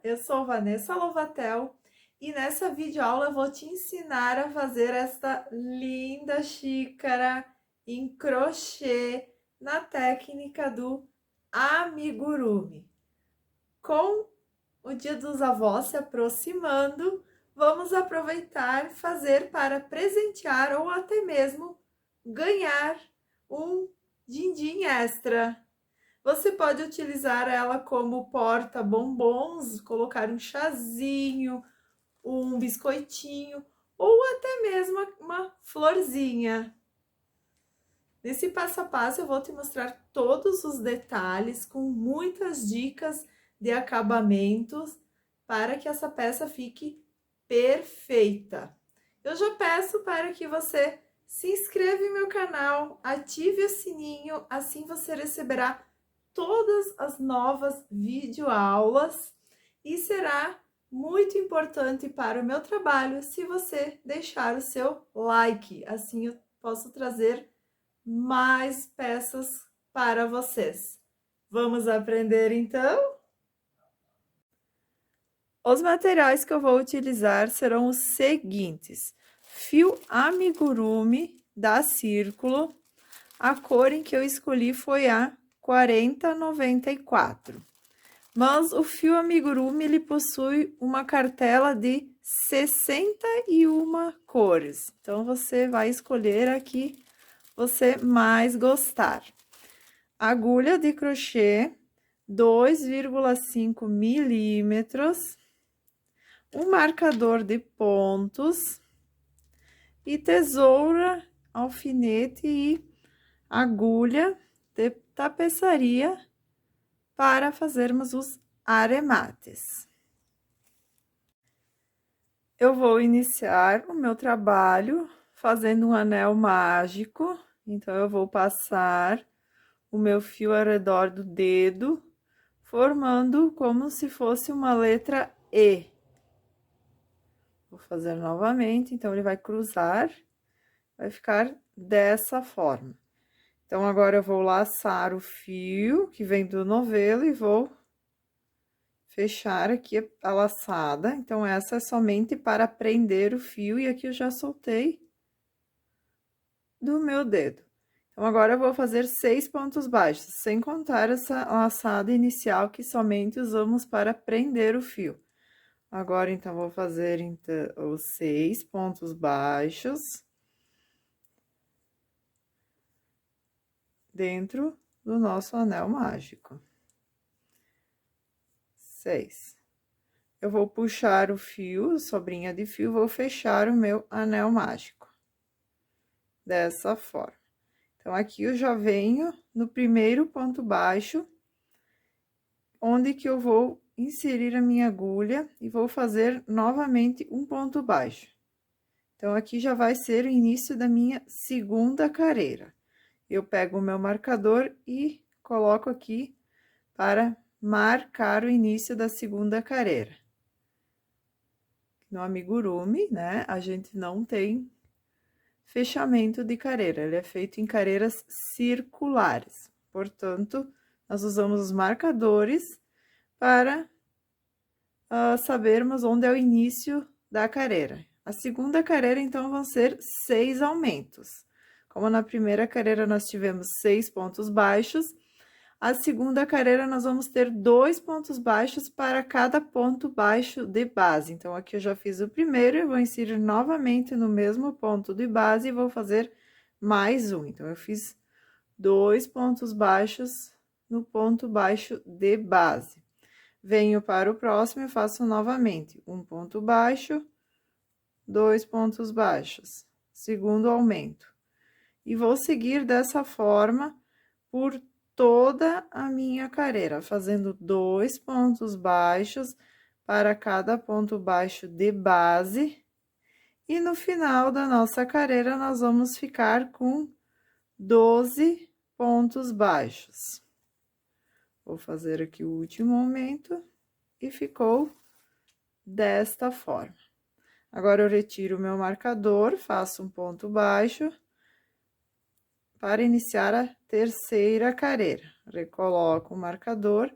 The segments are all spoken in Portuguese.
eu sou Vanessa Lovatel e nessa videoaula eu vou te ensinar a fazer esta linda xícara em crochê na técnica do amigurumi. Com o Dia dos Avós se aproximando, vamos aproveitar e fazer para presentear ou até mesmo ganhar um din-din extra. Você pode utilizar ela como porta-bombons, colocar um chazinho, um biscoitinho ou até mesmo uma florzinha. Nesse passo a passo eu vou te mostrar todos os detalhes com muitas dicas de acabamentos para que essa peça fique perfeita. Eu já peço para que você se inscreva em meu canal, ative o sininho, assim você receberá todas as novas videoaulas e será muito importante para o meu trabalho se você deixar o seu like, assim eu posso trazer mais peças para vocês. Vamos aprender então? Os materiais que eu vou utilizar serão os seguintes: fio amigurumi da Círculo, a cor em que eu escolhi foi a 4094. Mas o fio amigurumi ele possui uma cartela de 61 cores. Então você vai escolher a que você mais gostar. Agulha de crochê 2,5 milímetros, um marcador de pontos e tesoura, alfinete e agulha de tapeçaria para fazermos os aremates. Eu vou iniciar o meu trabalho fazendo um anel mágico, então eu vou passar o meu fio ao redor do dedo, formando como se fosse uma letra E. Vou fazer novamente, então ele vai cruzar, vai ficar dessa forma. Então, agora eu vou laçar o fio que vem do novelo e vou fechar aqui a laçada. Então, essa é somente para prender o fio e aqui eu já soltei do meu dedo. Então, agora eu vou fazer 6 pontos baixos, sem contar essa laçada inicial que somente usamos para prender o fio. Agora, então, vou fazer os 6 pontos baixos dentro do nosso anel mágico. 6. Eu vou puxar o fio, sobrinha de fio, vou fechar o meu anel mágico. Dessa forma. Então, aqui eu já venho no primeiro ponto baixo, onde que eu vou inserir a minha agulha e vou fazer novamente um ponto baixo. Então, aqui já vai ser o início da minha segunda carreira. Eu pego o meu marcador e coloco aqui para marcar o início da segunda carreira. No amigurumi, né, a gente não tem fechamento de carreira, ele é feito em carreiras circulares. Portanto, nós usamos os marcadores para sabermos onde é o início da carreira. A segunda carreira, então, vão ser 6 aumentos. Como na primeira carreira nós tivemos 6 pontos baixos, a segunda carreira nós vamos ter 2 pontos baixos para cada ponto baixo de base. Então, aqui eu já fiz o primeiro, eu vou inserir novamente no mesmo ponto de base e vou fazer mais um. Então, eu fiz 2 pontos baixos no ponto baixo de base. Venho para o próximo e faço novamente um ponto baixo, 2 pontos baixos, segundo aumento. E vou seguir dessa forma por toda a minha carreira, fazendo 2 pontos baixos para cada ponto baixo de base. E no final da nossa carreira, nós vamos ficar com 12 pontos baixos. Vou fazer aqui o último aumento e ficou desta forma. Agora, eu retiro o meu marcador, faço um ponto baixo para iniciar a terceira carreira. Recoloco o marcador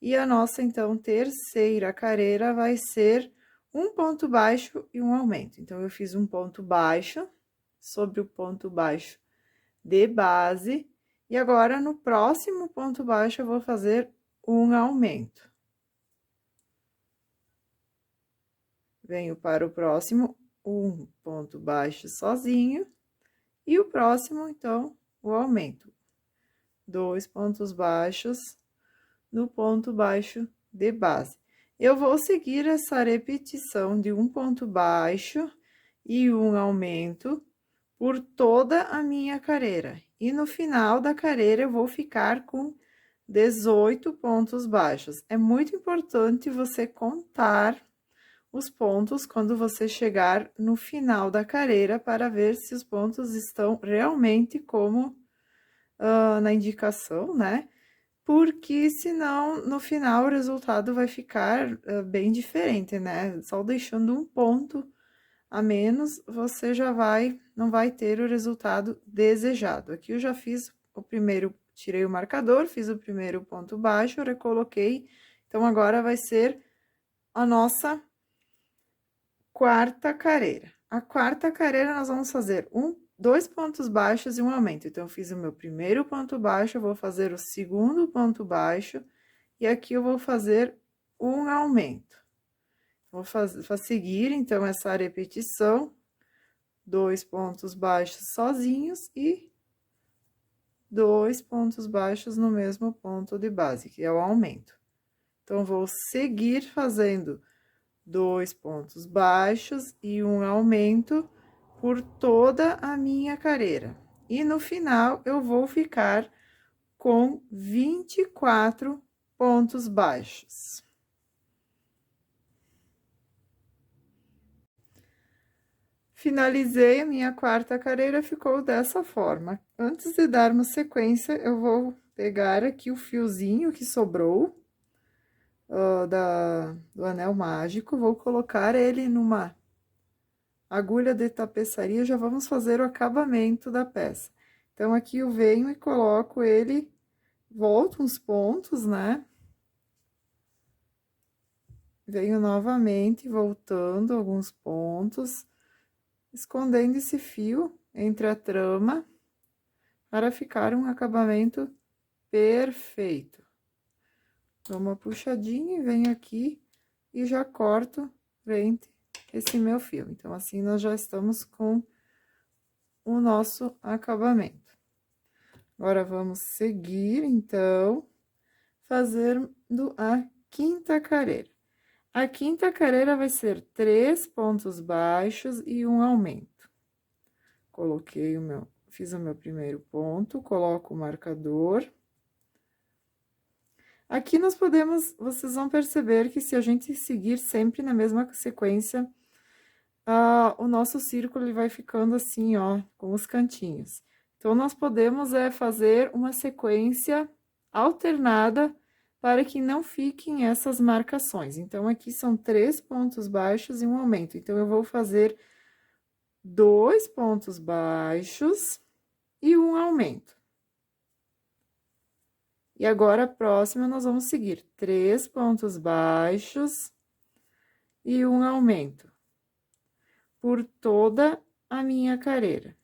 E a nossa, então, terceira carreira vai ser um ponto baixo e um aumento. Então, eu fiz um ponto baixo sobre o ponto baixo de base, e agora, no próximo ponto baixo, eu vou fazer um aumento. Venho para o próximo, um ponto baixo sozinho, e o próximo, então, o aumento. 2 pontos baixos no ponto baixo de base. Eu vou seguir essa repetição de um ponto baixo e um aumento por toda a minha carreira. E no final da carreira, eu vou ficar com 18 pontos baixos. É muito importante você contar os pontos quando você chegar no final da carreira para ver se os pontos estão realmente como na indicação, né? Porque senão, no final, o resultado vai ficar bem diferente, né? Só deixando um ponto a menos, você já não vai ter o resultado desejado. Aqui eu já fiz o primeiro, tirei o marcador, fiz o primeiro ponto baixo, recoloquei. Então, agora vai ser a nossa quarta carreira. A quarta carreira, nós vamos fazer dois pontos baixos e um aumento. Então, eu fiz o meu primeiro ponto baixo, eu vou fazer o segundo ponto baixo, e aqui eu vou fazer um aumento. Vou seguir, então, essa repetição, 2 pontos baixos sozinhos e 2 pontos baixos no mesmo ponto de base, que é o aumento. Então, vou seguir fazendo 2 pontos baixos e um aumento por toda a minha carreira. E no final, eu vou ficar com 24 pontos baixos. Finalizei a minha quarta carreira, ficou dessa forma. Antes de darmos sequência, eu vou pegar aqui o fiozinho que sobrou do anel mágico, vou colocar ele numa agulha de tapeçaria, já vamos fazer o acabamento da peça. Então, aqui eu venho e coloco ele, volto uns pontos, né? Venho novamente, voltando alguns pontos, escondendo esse fio entre a trama, para ficar um acabamento perfeito. Dou uma puxadinha e venho aqui e já corto frente esse meu fio. Então, assim, nós já estamos com o nosso acabamento. Agora, vamos seguir, então, fazendo a quinta carreira. A quinta carreira vai ser 3 pontos baixos e um aumento. Coloquei fiz o meu primeiro ponto, coloco o marcador. Aqui vocês vão perceber que se a gente seguir sempre na mesma sequência, o nosso círculo ele vai ficando assim, ó, com os cantinhos. Então, nós podemos fazer uma sequência alternada para que não fiquem essas marcações. Então, aqui são 3 pontos baixos e um aumento. Então, eu vou fazer 2 pontos baixos e um aumento. E agora, a próxima, nós vamos seguir 3 pontos baixos e um aumento por toda a minha carreira.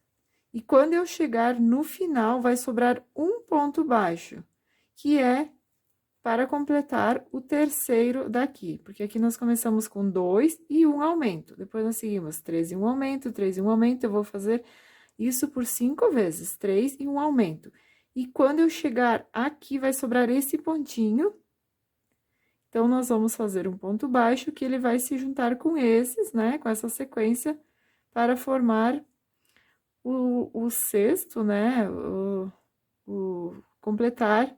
E quando eu chegar no final, vai sobrar um ponto baixo, que é para completar o terceiro daqui, porque aqui nós começamos com 2 e um aumento. Depois nós seguimos 3 e um aumento, 3 e um aumento. Eu vou fazer isso por 5 vezes, 3 e um aumento. E quando eu chegar aqui, vai sobrar esse pontinho. Então, nós vamos fazer um ponto baixo, que ele vai se juntar com esses, né? Com essa sequência, para formar o sexto, né? Completar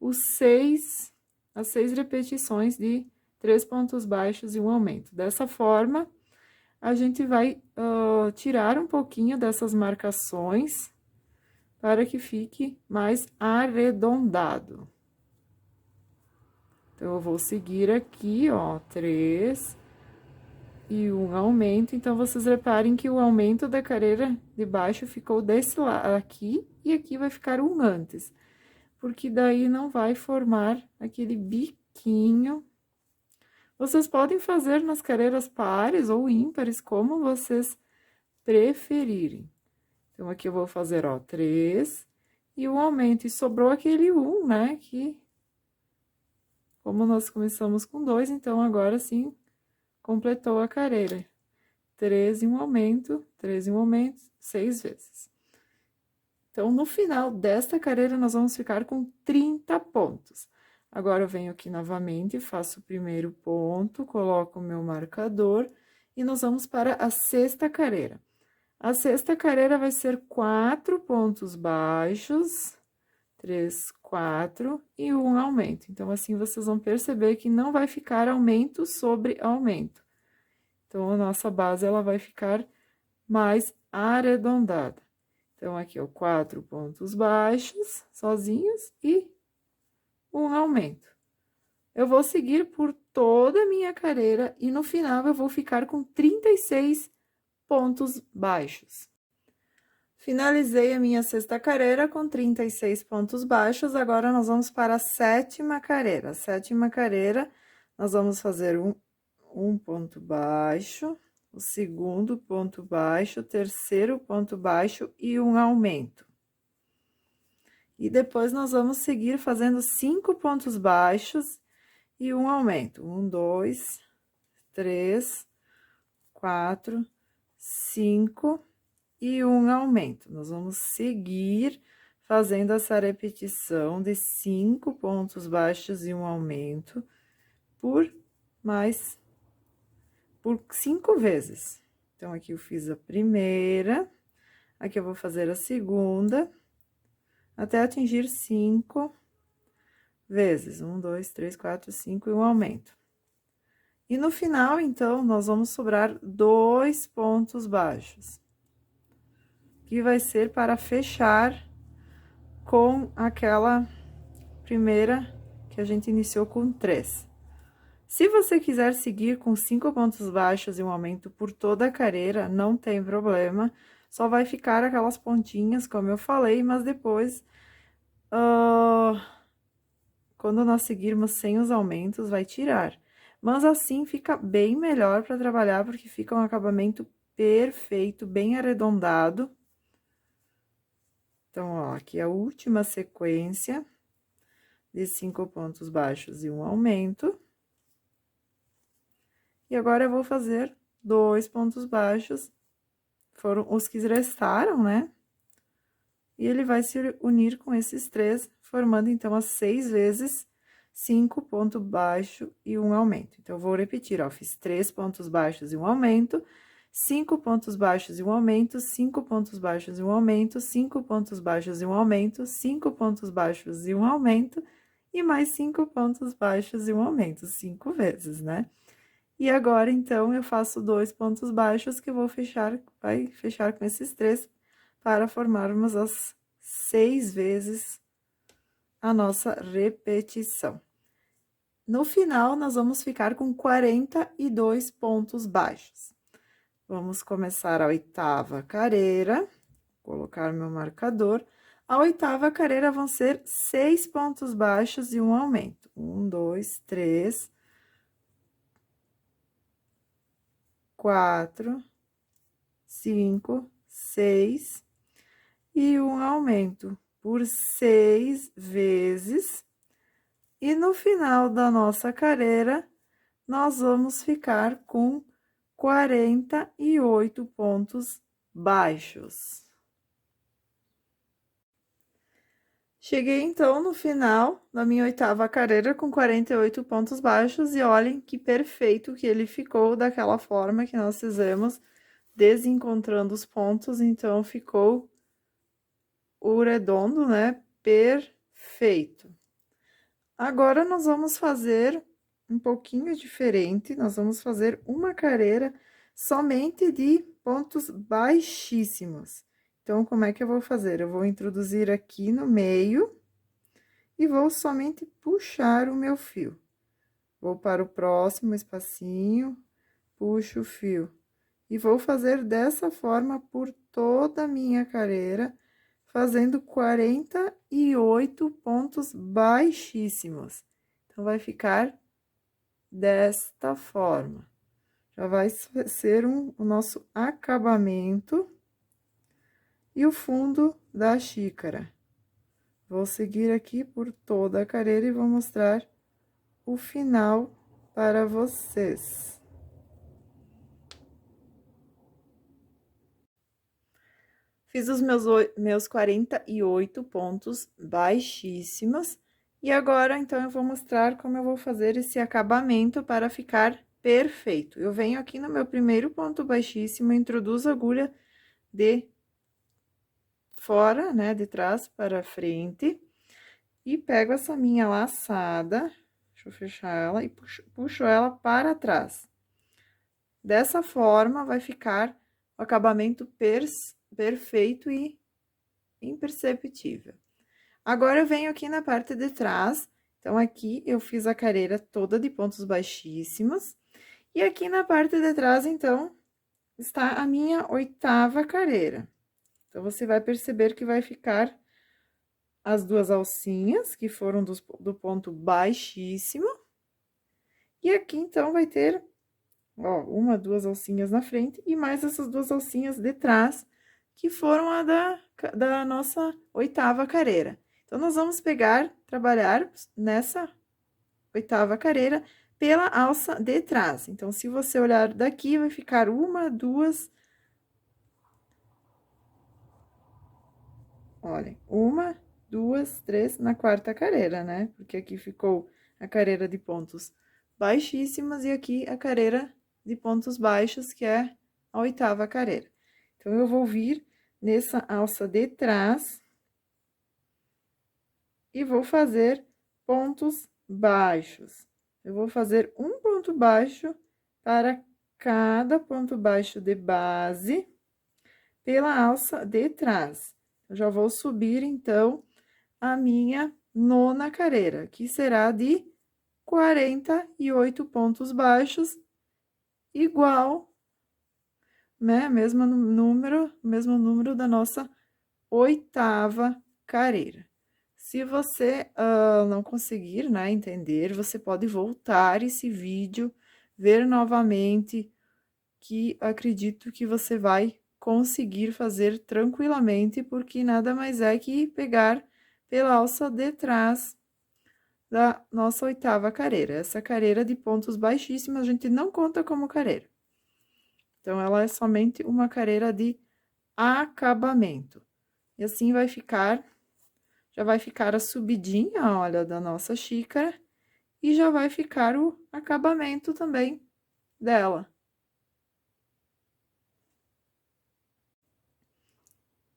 as 6 repetições de 3 pontos baixos e um aumento. Dessa forma, a gente vai tirar um pouquinho dessas marcações para que fique mais arredondado. Então, eu vou seguir aqui, ó, 3 e um aumento. Então, vocês reparem que o aumento da carreira de baixo ficou desse lado aqui, e aqui vai ficar um antes. Porque daí não vai formar aquele pouquinho. Vocês podem fazer nas carreiras pares ou ímpares, como vocês preferirem. Então, aqui eu vou fazer, ó, 3 e um aumento. E sobrou aquele 1, né? Que, como nós começamos com 2, então agora sim completou a carreira. 3 e um aumento, 3 e um aumento, 6 vezes. Então, no final desta carreira, nós vamos ficar com 30 pontos. Agora, eu venho aqui novamente, faço o primeiro ponto, coloco o meu marcador e nós vamos para a sexta carreira. A sexta carreira vai ser 4 pontos baixos, 3, 4 e um aumento. Então, assim, vocês vão perceber que não vai ficar aumento sobre aumento. Então, a nossa base, ela vai ficar mais arredondada. Então, aqui, ó, 4 pontos baixos, sozinhos, e um aumento. Eu vou seguir por toda a minha carreira e no final eu vou ficar com 36 pontos baixos. Finalizei a minha sexta carreira com 36 pontos baixos, agora nós vamos para a sétima carreira. A sétima carreira, nós vamos fazer um ponto baixo, o segundo ponto baixo, o terceiro ponto baixo e um aumento. E depois, nós vamos seguir fazendo 5 pontos baixos e um aumento. 1, 2, 3, 4, 5 e um aumento. Nós vamos seguir fazendo essa repetição de 5 pontos baixos e um aumento por 5 vezes. Então, aqui eu fiz a primeira, aqui eu vou fazer a segunda, até atingir 5 vezes. 1, 2, 3, 4, 5 e um aumento. E no final, então, nós vamos sobrar 2 pontos baixos, que vai ser para fechar com aquela primeira que a gente iniciou com 3. Se você quiser seguir com 5 pontos baixos e um aumento por toda a carreira, não tem problema, só vai ficar aquelas pontinhas, como eu falei, mas depois, quando nós seguirmos sem os aumentos, vai tirar. Mas assim fica bem melhor para trabalhar, porque fica um acabamento perfeito, bem arredondado. Então, ó, aqui é a última sequência de 5 pontos baixos e um aumento. E agora, eu vou fazer 2 pontos baixos, foram os que restaram, né? E ele vai se unir com esses 3, formando, então, as 6 vezes 5 pontos baixos e um aumento. Então, eu vou repetir, ó, fiz 3 pontos baixos e um aumento, 5 pontos baixos e um aumento, 5 pontos baixos e um aumento, 5 pontos baixos e um aumento, 5 pontos baixos e um aumento, e mais 5 pontos baixos e um aumento, 5 vezes, né? E agora, então, eu faço 2 pontos baixos que eu vou fechar, vai fechar com esses 3 para formarmos as 6 vezes a nossa repetição. No final, nós vamos ficar com 42 pontos baixos. Vamos começar a oitava carreira, colocar meu marcador. A oitava carreira vão ser 6 pontos baixos e um aumento. 1, 2, 3, 4, 5, 6 e um aumento por 6 vezes. E no final da nossa carreira, nós vamos ficar com 48 pontos baixos. Cheguei, então, no final da minha oitava carreira com 48 pontos baixos e olhem que perfeito que ele ficou daquela forma que nós fizemos, desencontrando os pontos, então, ficou o redondo, né? Perfeito. Agora, nós vamos fazer um pouquinho diferente, nós vamos fazer uma carreira somente de pontos baixíssimos. Então, como é que eu vou fazer? Eu vou introduzir aqui no meio e vou somente puxar o meu fio. Vou para o próximo espacinho, puxo o fio. E vou fazer dessa forma por toda a minha carreira, fazendo 48 pontos baixíssimos. Então, vai ficar desta forma. Já vai ser o nosso acabamento e o fundo da xícara. Vou seguir aqui por toda a carreira e vou mostrar o final para vocês. Fiz os meus 48 pontos baixíssimos. E agora, então, eu vou mostrar como eu vou fazer esse acabamento para ficar perfeito. Eu venho aqui no meu primeiro ponto baixíssimo, introduzo a agulha de fora, né, de trás para frente, e pego essa minha laçada, deixa eu fechar ela, e puxo ela para trás. Dessa forma, vai ficar o acabamento perfeito e imperceptível. Agora, eu venho aqui na parte de trás, então, aqui eu fiz a carreira toda de pontos baixíssimos, e aqui na parte de trás, então, está a minha 8ª carreira. Então, você vai perceber que vai ficar as 2 alcinhas, que foram do ponto baixíssimo, e aqui, então, vai ter, ó, 1, 2 alcinhas na frente, e mais essas 2 alcinhas de trás, que foram a da nossa 8ª carreira. Então, nós vamos trabalhar nessa 8ª carreira pela alça de trás. Então, se você olhar daqui, vai ficar 1, 2... Olhem, 1, 2, 3 na 4ª carreira, né? Porque aqui ficou a carreira de pontos baixíssimos e aqui a carreira de pontos baixos, que é a 8ª carreira. Então, eu vou vir nessa alça de trás e vou fazer pontos baixos. Eu vou fazer um ponto baixo para cada ponto baixo de base pela alça de trás. Eu já vou subir, então, a minha 9ª carreira, que será de 48 pontos baixos, igual, né, mesmo número da nossa 8ª carreira. Se você não conseguir, né, entender, você pode voltar esse vídeo, ver novamente, que acredito que você vai conseguir fazer tranquilamente, porque nada mais é que pegar pela alça de trás da nossa 8ª carreira. Essa carreira de pontos baixíssimos, a gente não conta como carreira. Então, ela é somente uma carreira de acabamento. E assim vai ficar, já vai ficar a subidinha, olha, da nossa xícara, e já vai ficar o acabamento também dela.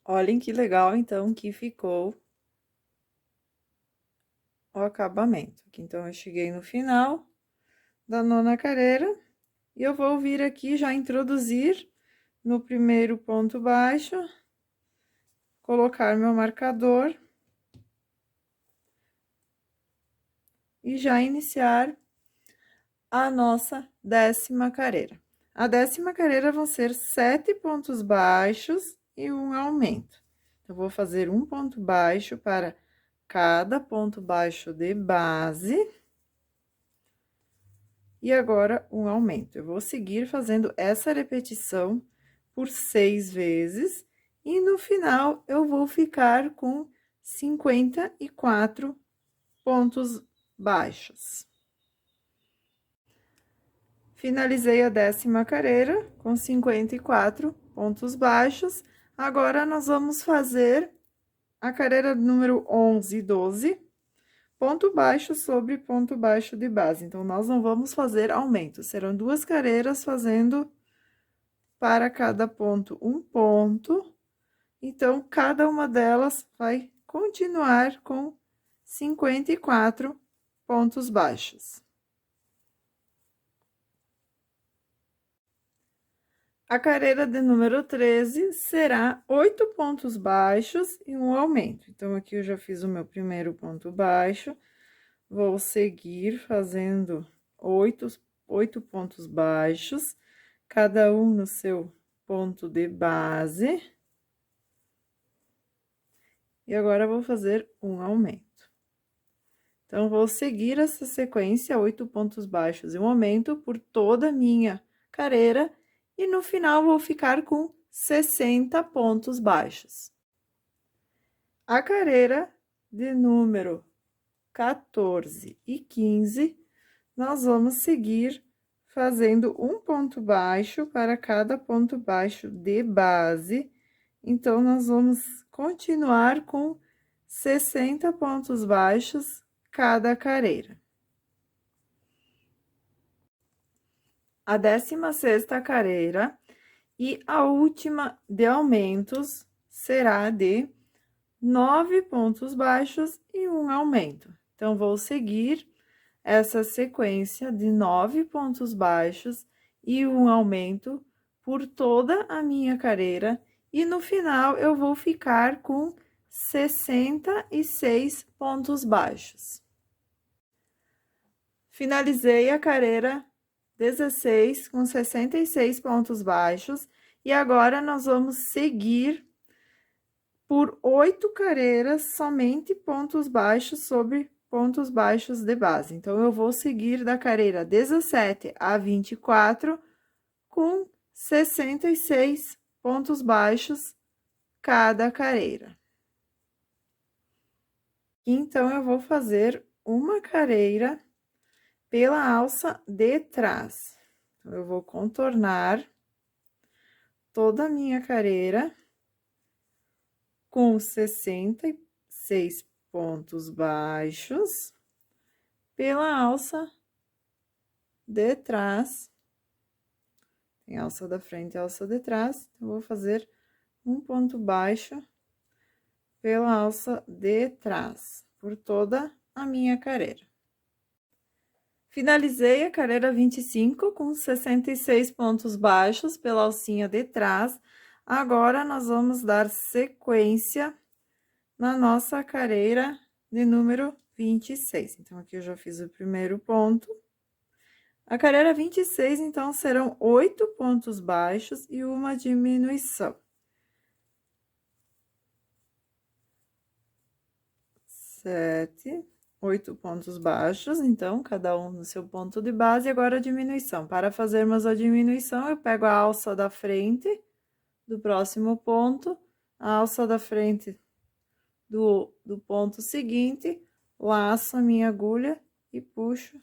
Olhem que legal, então, que ficou o acabamento. Então, eu cheguei no final da 9ª carreira, e eu vou vir aqui já introduzir no primeiro ponto baixo, colocar meu marcador e já iniciar a nossa 10ª carreira. A 10ª carreira vão ser 7 pontos baixos e um aumento. Então, vou fazer um ponto baixo para cada ponto baixo de base. E agora, um aumento. Eu vou seguir fazendo essa repetição por 6 vezes. E no final, eu vou ficar com 54 pontos baixos. Finalizei a 10ª carreira com 54 pontos baixos. Agora, nós vamos fazer a carreira número 11 e 12, ponto baixo sobre ponto baixo de base. Então, nós não vamos fazer aumento, serão 2 carreiras fazendo para cada ponto um ponto. Então, cada uma delas vai continuar com 54 pontos baixos. A carreira de número 13 será 8 pontos baixos e um aumento. Então, aqui eu já fiz o meu primeiro ponto baixo, vou seguir fazendo 8 pontos baixos, cada um no seu ponto de base. E agora, vou fazer um aumento. Então, vou seguir essa sequência, 8 pontos baixos e um aumento por toda a minha carreira, e no final vou ficar com 60 pontos baixos. A carreira de número 14 e 15, nós vamos seguir fazendo um ponto baixo para cada ponto baixo de base. Então, nós vamos continuar com 60 pontos baixos cada carreira. A 16ª carreira e a última de aumentos será de 9 pontos baixos e um aumento. Então, vou seguir essa sequência de 9 pontos baixos e um aumento por toda a minha carreira, e no final eu vou ficar com 66 pontos baixos. Finalizei a carreira 16 com 66 pontos baixos, e agora nós vamos seguir por 8 carreiras somente pontos baixos sobre pontos baixos de base. Então, eu vou seguir da carreira 17 a 24 com 66 pontos baixos cada carreira. Então, eu vou fazer uma carreira pela alça de trás. Então, eu vou contornar toda a minha carreira com 66 pontos baixos pela alça de trás. Tem alça da frente e alça de trás, então, eu vou fazer um ponto baixo pela alça de trás, por toda a minha carreira. Finalizei a carreira 25 com 66 pontos baixos pela alcinha de trás. Agora, nós vamos dar sequência na nossa carreira de número 26. Então, aqui eu já fiz o primeiro ponto. A carreira 26, então, serão 8 pontos baixos e uma diminuição. 7, 8 pontos baixos, então, cada um no seu ponto de base. Agora, a diminuição. Para fazermos a diminuição, eu pego a alça da frente do próximo ponto, a alça da frente do ponto seguinte, laço a minha agulha e puxo,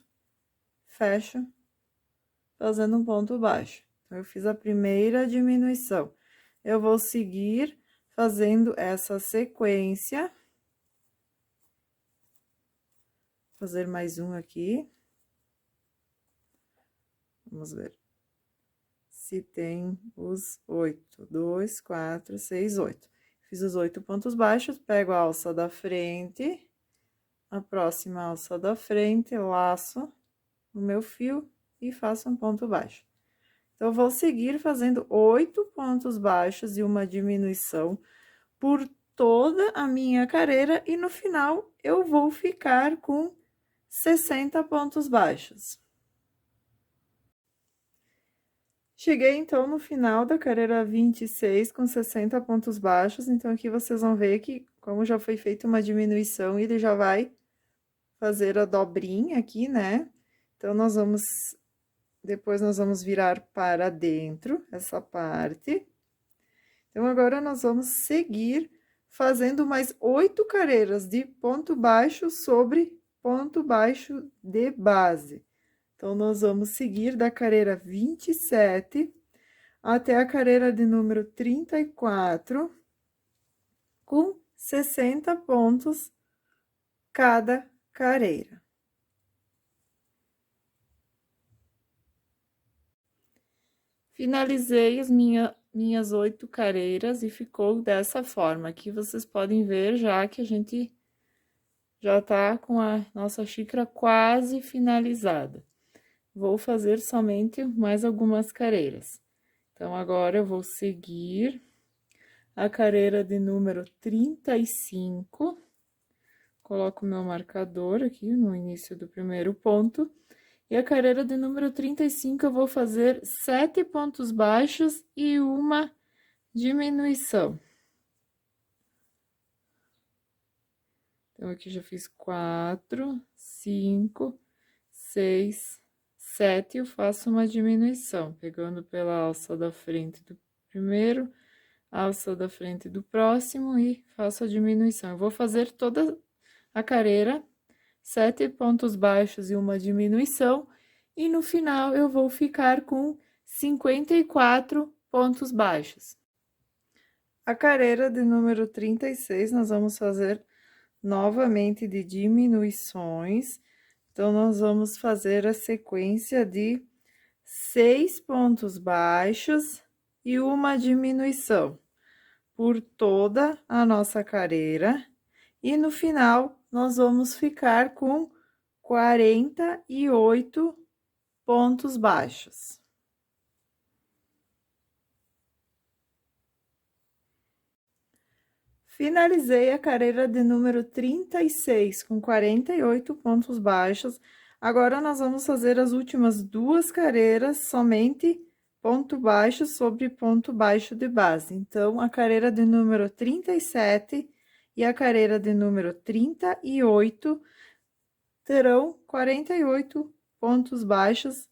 fecho, fazendo um ponto baixo. Então, eu fiz a primeira diminuição. Eu vou seguir fazendo essa sequência. Fazer mais um aqui. Vamos ver se tem os 8. 2, 4, 6, 8. Fiz os 8 pontos baixos, pego a alça da frente, a próxima alça da frente, laço o meu fio e faço um ponto baixo. Então, eu vou seguir fazendo 8 pontos baixos e uma diminuição por toda a minha carreira, e no final eu vou ficar com 60 pontos baixos. Cheguei, então, no final da carreira 26 com 60 pontos baixos. Então, aqui vocês vão ver que, como já foi feita uma diminuição, ele já vai fazer a dobrinha aqui, né? Então, depois nós vamos virar para dentro essa parte. Então, agora nós vamos seguir fazendo mais 8 carreiras de ponto baixo sobre ponto baixo de base. Então, nós vamos seguir da carreira 27 até a carreira de número 34, com 60 pontos cada carreira. Finalizei as minhas 8 carreiras e ficou dessa forma. Aqui vocês podem ver já que a gente já tá com a nossa xícara quase finalizada. Vou fazer somente mais algumas carreiras. Então, agora eu vou seguir a carreira de número 35. Coloco o meu marcador aqui no início do primeiro ponto. E a carreira de número 35, eu vou fazer 7 pontos baixos e uma diminuição. Então, aqui já fiz 4, 5, 6, 7, eu faço uma diminuição, pegando pela alça da frente do primeiro, alça da frente do próximo e faço a diminuição. Eu vou fazer toda a carreira, 7 pontos baixos e uma diminuição, e no final eu vou ficar com 54 pontos baixos. A carreira de número 36, nós vamos fazer novamente de diminuições. Então, nós vamos fazer a sequência de 6 pontos baixos e uma diminuição por toda a nossa carreira. E no final, nós vamos ficar com 48 pontos baixos. Finalizei a carreira de número 36 com 48 pontos baixos. Agora, nós vamos fazer as últimas duas carreiras somente ponto baixo sobre ponto baixo de base. Então, a carreira de número 37 e a carreira de número 38 terão 48 pontos baixos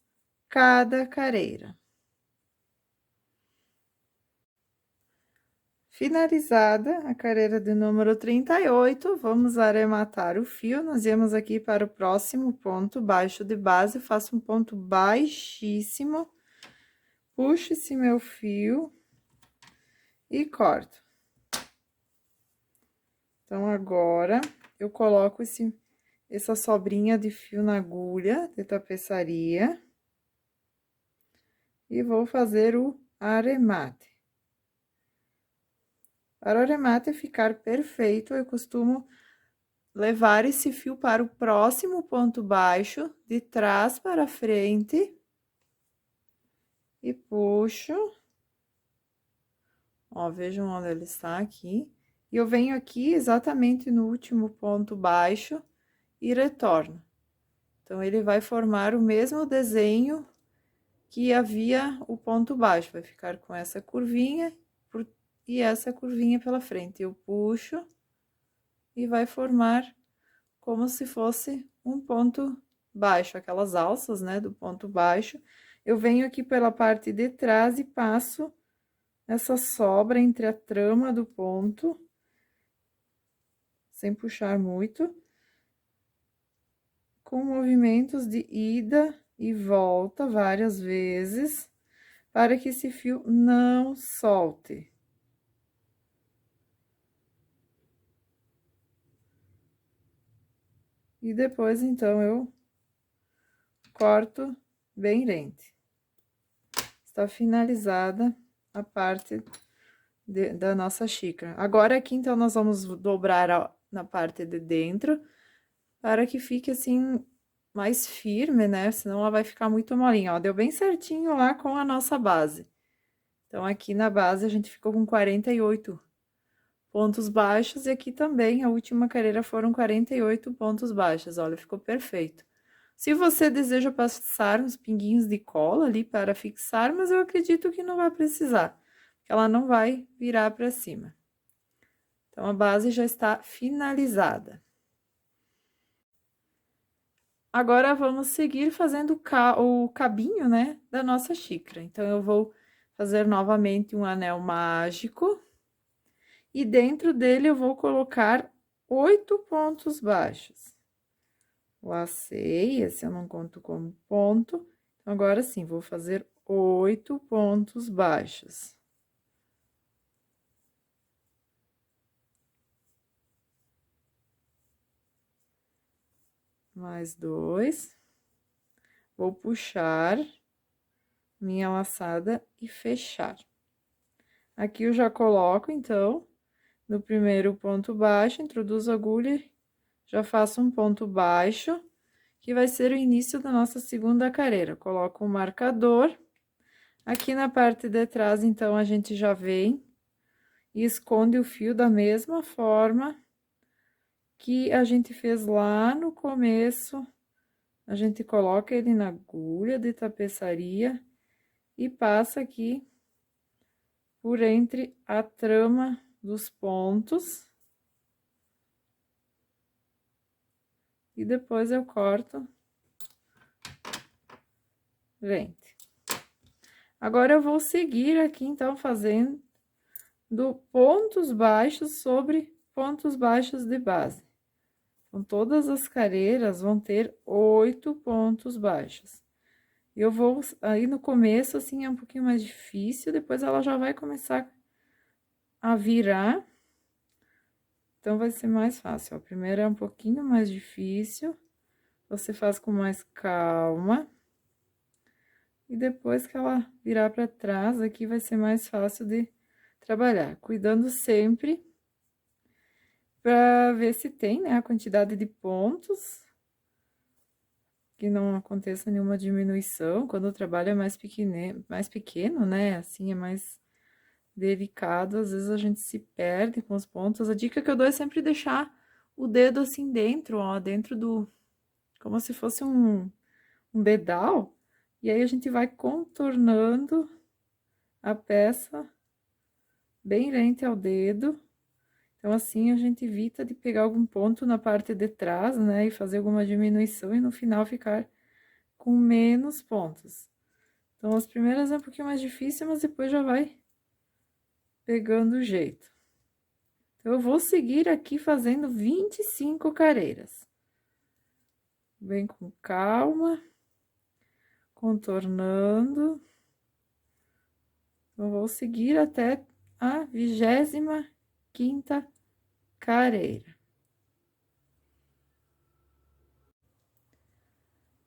cada carreira. Finalizada a carreira de número 38, vamos arrematar o fio. Nós viemos aqui para o próximo ponto baixo de base, faço um ponto baixíssimo, puxo esse meu fio e corto. Então, agora, eu coloco essa sobrinha de fio na agulha de tapeçaria e vou fazer o arremate. Para o arremate ficar perfeito, eu costumo levar esse fio para o próximo ponto baixo, de trás para frente, e puxo. Ó, vejam onde ele está aqui. E eu venho aqui exatamente no último ponto baixo e retorno. Então, ele vai formar o mesmo desenho que havia o ponto baixo, vai ficar com essa curvinha e essa curvinha pela frente. Eu puxo e vai formar como se fosse um ponto baixo, aquelas alças, né, do ponto baixo. Eu venho aqui pela parte de trás e passo essa sobra entre a trama do ponto, sem puxar muito, com movimentos de ida e volta várias vezes, para que esse fio não solte. E depois, então, eu corto bem rente. Está finalizada a parte da nossa xícara. Agora, aqui, então, nós vamos dobrar na parte de dentro, para que fique, assim, mais firme, né? Senão ela vai ficar muito molinha, ó. Deu bem certinho lá com a nossa base. Então, aqui na base, a gente ficou com 48 pontos baixos, e aqui também, a última carreira foram 48 pontos baixos, olha, ficou perfeito. Se você deseja passar uns pinguinhos de cola ali para fixar, mas eu acredito que não vai precisar, porque ela não vai virar para cima. Então, a base já está finalizada. Agora, vamos seguir fazendo o cabinho, né, da nossa xícara. Então, eu vou fazer novamente um anel mágico. E dentro dele, eu vou colocar 8 pontos baixos. Lacei, esse eu não conto como ponto. Então, agora sim, vou fazer 8 pontos baixos. Mais 2. Vou puxar minha laçada e fechar. Aqui eu já coloco, então, no primeiro ponto baixo, introduzo a agulha, já faço um ponto baixo, que vai ser o início da nossa segunda carreira. Coloco um marcador. Aqui na parte de trás, então, a gente já vem e esconde o fio da mesma forma que a gente fez lá no começo. A gente coloca ele na agulha de tapeçaria e passa aqui por entre a trama dos pontos. e depois eu corto rente. Agora, eu vou seguir aqui, então, fazendo pontos baixos sobre pontos baixos de base. Então, todas as careiras vão ter 8 pontos baixos. Eu vou, aí no começo, assim, é um pouquinho mais difícil, depois ela já vai começar a virar. Então, vai ser mais fácil, ó. Primeiro é um pouquinho mais difícil, você faz com mais calma. E depois que ela virar para trás, aqui vai ser mais fácil de trabalhar. Cuidando sempre para ver se tem, né, a quantidade de pontos. Que não aconteça nenhuma diminuição. Quando o trabalho é mais pequeno, né, assim, é mais delicado, às vezes a gente se perde com os pontos. A dica que eu dou é sempre deixar o dedo assim dentro, ó, dentro do... como se fosse um dedal. E aí, a gente vai contornando a peça bem rente ao dedo. Então, assim, a gente evita de pegar algum ponto na parte de trás, né, e fazer alguma diminuição e no final ficar com menos pontos. Então, as primeiras é um pouquinho mais difícil, mas depois já vai pegando o jeito. Então, eu vou seguir aqui fazendo 25 careiras. Bem com calma, contornando. Eu vou seguir até a 25ª careira.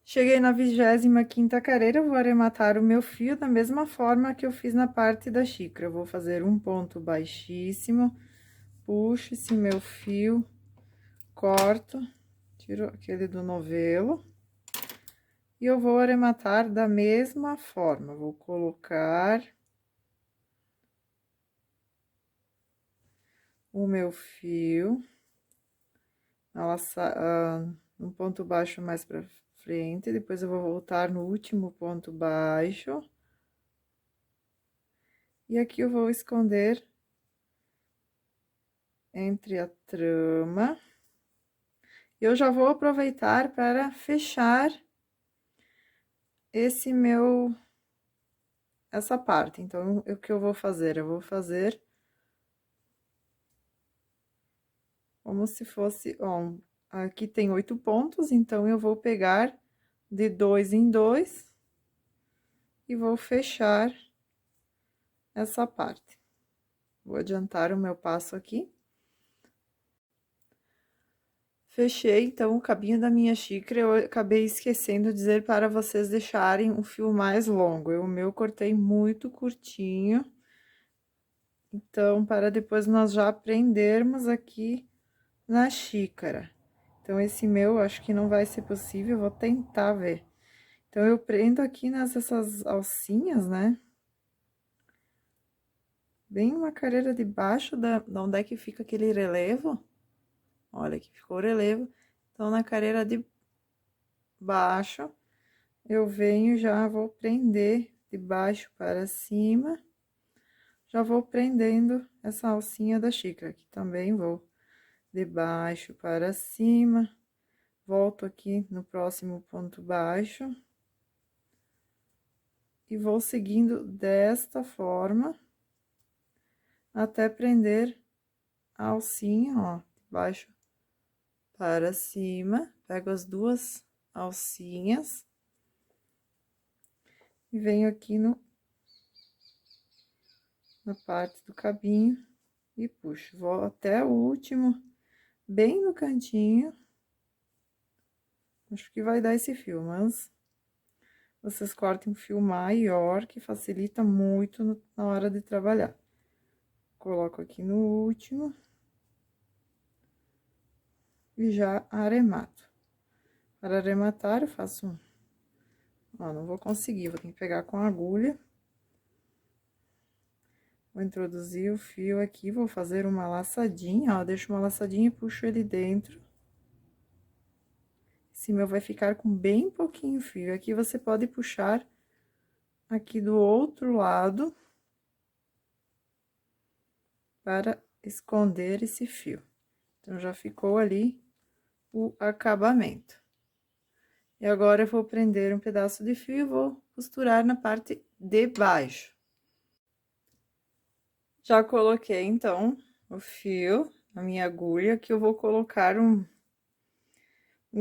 Cheguei na 25ª careira, eu vou arrematar o meu fio da mesma forma que eu fiz na parte da xícara. Eu vou fazer um ponto baixíssimo, puxo esse meu fio, corto, tiro aquele do novelo. E eu vou arrematar da mesma forma, vou colocar o meu fio no ponto baixo mais pra frente, depois eu vou voltar no último ponto baixo. E aqui eu vou esconder entre a trama. Eu já vou aproveitar para fechar essa parte. Então, o que eu vou fazer? Eu vou fazer como se fosse, ó, aqui tem 8 pontos, então eu vou pegar de 2 em 2 e vou fechar essa parte. Vou adiantar o meu passo aqui. Fechei, então, o cabinho da minha xícara. Eu acabei esquecendo de dizer para vocês deixarem o fio mais longo. O meu cortei muito curtinho. Então, para depois nós já prendermos aqui na xícara. Então, esse meu, acho que não vai ser possível, vou tentar ver. Então, eu prendo aqui nessas alcinhas, né? Bem uma careira de baixo da onde é que fica aquele relevo. Olha, aqui ficou o relevo. Então, na careira de baixo, eu venho já vou prender de baixo para cima. Já vou prendendo essa alcinha da xícara, aqui também vou de baixo para cima. Volto aqui no próximo ponto baixo. E vou seguindo desta forma, até prender a alcinha, ó, de baixo para cima. Pego as duas alcinhas. E venho aqui na parte do cabinho e puxo. Vou até o último, bem no cantinho. Acho que vai dar esse fio, mas vocês cortem um fio maior, que facilita muito na hora de trabalhar. Coloco aqui no último. E já arremato. Para arrematar, eu faço ó, não vou conseguir, vou ter que pegar com a agulha. Vou introduzir o fio aqui, vou fazer uma laçadinha, ó, deixo uma laçadinha e puxo ele dentro. Esse meu vai ficar com bem pouquinho fio. Aqui você pode puxar aqui do outro lado para esconder esse fio. Então, já ficou ali o acabamento. E agora eu vou prender um pedaço de fio e vou costurar na parte de baixo. Já coloquei, então, o fio, a minha agulha, que eu vou colocar um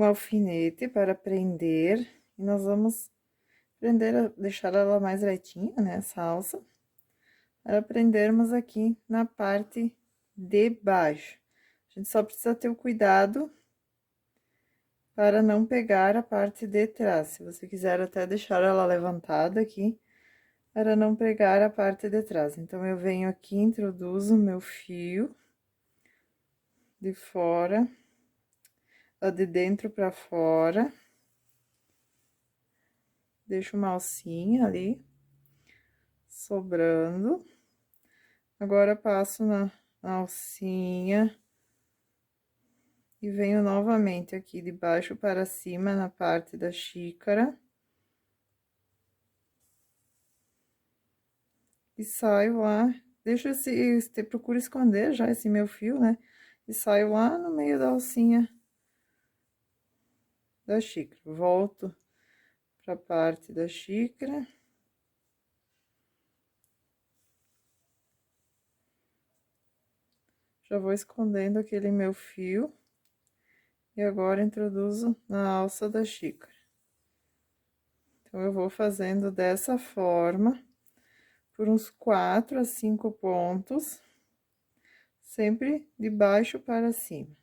alfinete para prender. E nós vamos prender, deixar ela mais retinha, né, essa alça, para prendermos aqui na parte de baixo. A gente só precisa ter o cuidado para não pegar a parte de trás. Se você quiser até deixar ela levantada aqui, para não pegar a parte de trás. Então, eu venho aqui, introduzo o meu fio de fora, de dentro para fora. Deixo uma alcinha ali, sobrando. Agora, passo na alcinha e venho novamente aqui de baixo para cima na parte da xícara. E saio lá, deixo procuro esconder já esse meu fio, né? E saio lá no meio da alcinha da xícara. Volto pra parte da xícara. Já vou escondendo aquele meu fio. E agora introduzo na alça da xícara. Então, eu vou fazendo dessa forma, por uns 4 a 5 pontos, sempre de baixo para cima.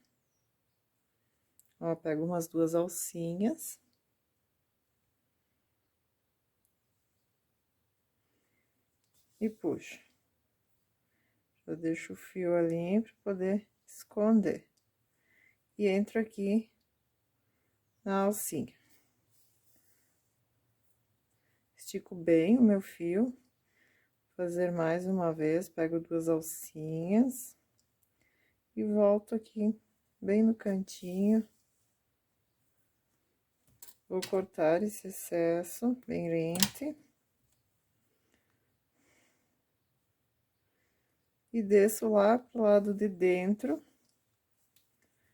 Ó, pego umas 2 alcinhas. E puxo. Eu deixo o fio ali para poder esconder. E entro aqui na alcinha. Estico bem o meu fio. Vou fazer mais uma vez, pego 2 alcinhas. E volto aqui, bem no cantinho. Vou cortar esse excesso, bem rente. E desço lá pro lado de dentro.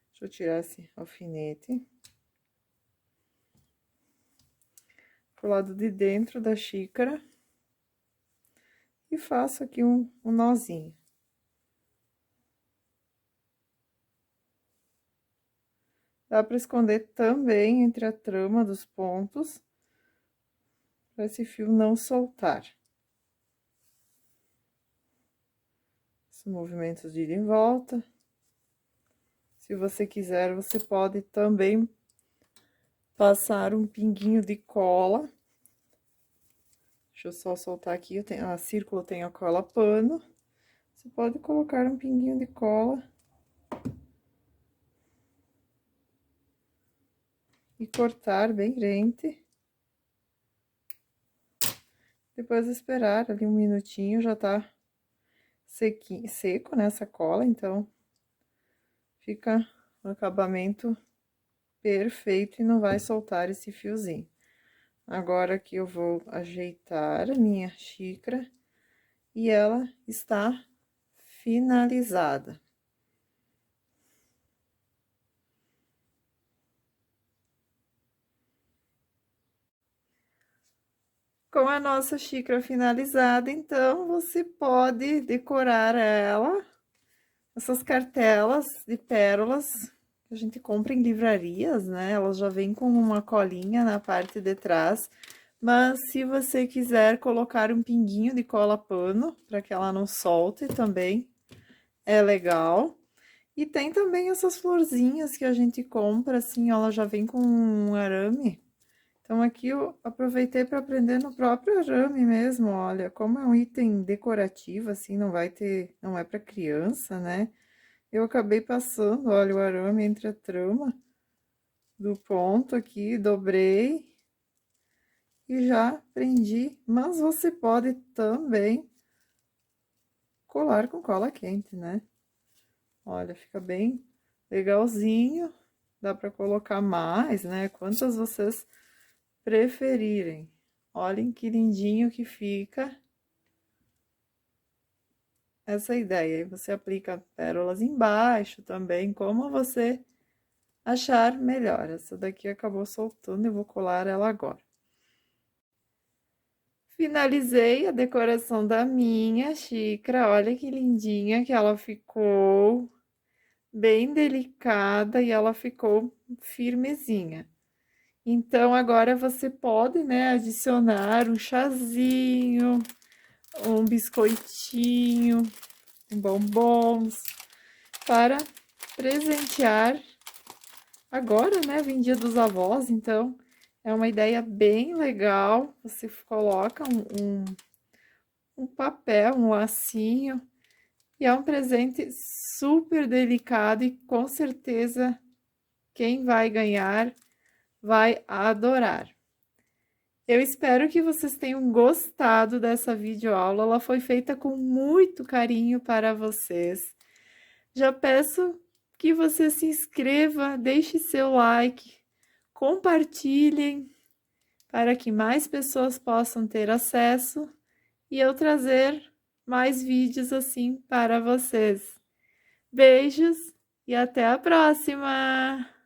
Deixa eu tirar esse alfinete. Pro lado de dentro da xícara. E faço aqui um nozinho. Dá para esconder também entre a trama dos pontos, para esse fio não soltar. Os movimentos de ida e volta. Se você quiser, você pode também passar um pinguinho de cola. Deixa eu só soltar aqui, a círculo tem a cola pano. Você pode colocar um pinguinho de cola. E cortar bem rente. Depois esperar ali um minutinho, já tá seco nessa cola, então fica um acabamento perfeito e não vai soltar esse fiozinho. Agora aqui eu vou ajeitar a minha xícara e ela está finalizada. Com a nossa xícara finalizada, então, você pode decorar ela, essas cartelas de pérolas que a gente compra em livrarias, né? Elas já vêm com uma colinha na parte de trás, mas se você quiser colocar um pinguinho de cola pano, para que ela não solte também, é legal. E tem também essas florzinhas que a gente compra, assim, ela já vem com um arame. Então, aqui eu aproveitei para aprender no próprio arame mesmo, olha, como é um item decorativo, assim, não é para criança, né? Eu acabei passando, olha, o arame entre a trama do ponto aqui, dobrei e já prendi. Mas você pode também colar com cola quente, né? Olha, fica bem legalzinho, dá para colocar mais, né? Quantas vocês preferirem. Olhem que lindinho que fica essa ideia. Aí você aplica pérolas embaixo também, como você achar melhor. Essa daqui acabou soltando, eu vou colar ela agora. Finalizei a decoração da minha xícara, olha que lindinha que ela ficou, bem delicada e ela ficou firmezinha. Então, agora você pode, né, adicionar um chazinho, um biscoitinho, bombons, para presentear agora, né, vem Dia dos Avós, então é uma ideia bem legal. Você coloca um papel, um lacinho, e é um presente super delicado e com certeza quem vai ganhar vai adorar. Eu espero que vocês tenham gostado dessa videoaula, ela foi feita com muito carinho para vocês. Já peço que você se inscreva, deixe seu like, compartilhem para que mais pessoas possam ter acesso e eu trazer mais vídeos assim para vocês. Beijos e até a próxima!